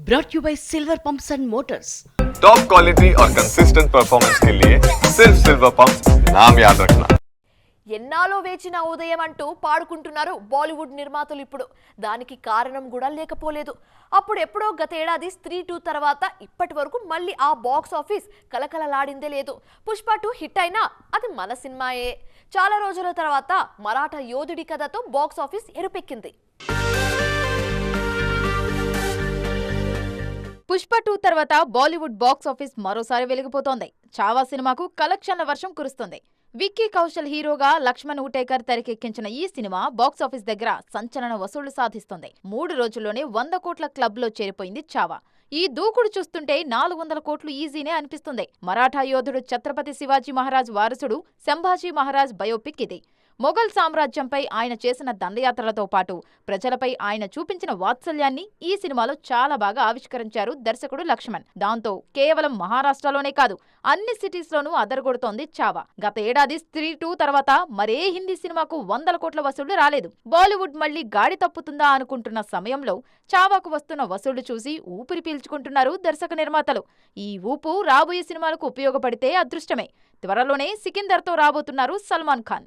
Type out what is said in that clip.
brought you by Silver Pumps and Motors. Top quality और consistent performance के लिए सिर्फ सिल्वर पंप्स नाम याद रखना. ఎన్నాలో వేచిన ఉదయం అంటూ పాడుకుంటున్నారు బాలీవుడ్ నిర్మాతలు. ఇప్పుడు దానికి కారణం కూడా లేకపోలేదు. అప్పుడు ఎప్పుడో గత ఏడాది స్త్రీ 2 తర్వాత ఇప్పటి వరకు మళ్ళీ ఆ బాక్స్ ఆఫీస్ కలకలలాడిందే లేదు. పుష్ప 2 హిట్ అయినా అది మన సినిమాయే. చాలా రోజుల తర్వాత మరాఠా యోధుడి కథతో బాక్స్ ఆఫీస్ ఎరుపెక్కింది. పుష్ప 2 తర్వాత బాలీవుడ్ బాక్స్ ఆఫీస్ మరోసారి వెలిగిపోతోంది. చావా సినిమాకు కలెక్షన్ల వర్షం కురుస్తుంది. విక్కీ కౌశల్ హీరోగా లక్ష్మణ్ ఉటేకర్ తెరకెక్కించిన ఈ సినిమా బాక్సాఫీస్ దగ్గర సంచలన వసూళ్లు సాధిస్తుంది. 3 రోజుల్లోనే 100 కోట్ల క్లబ్ లో చేరిపోయింది చావా. ఈ దూకుడు చూస్తుంటే 400 కోట్లు ఈజీనే అనిపిస్తుంది. మరాఠా యోధుడు ఛత్రపతి శివాజీ మహారాజ్ వారసుడు సంభాజీ మహారాజ్ బయోపిక్ ఇది. మొఘల్ సామ్రాజ్యంపై ఆయన చేసిన దండయాత్రలతో పాటు ప్రజలపై ఆయన చూపించిన వాత్సల్యాన్ని ఈ సినిమాలో చాలా బాగా ఆవిష్కరించారు దర్శకుడు లక్ష్మణ్. దాంతో కేవలం మహారాష్ట్రలోనే కాదు అన్ని సిటీస్లోనూ అదరగొడుతోంది చావా. గత ఏడాది స్త్రీ 2 తర్వాత మరే హిందీ సినిమాకు 100 కోట్ల వసూళ్లు రాలేదు. బాలీవుడ్ మళ్లీ గాడి తప్పుతుందా అనుకుంటున్న సమయంలో చావాకు వస్తున్న వసూళ్లు చూసి ఊపిరి పీల్చుకుంటున్నారు దర్శక నిర్మాతలు. ఈ ఊపు రాబోయే సినిమాలకు ఉపయోగపడితే అదృష్టమే. త్వరలోనే సికిందర్తో రాబోతున్నారు సల్మాన్ ఖాన్.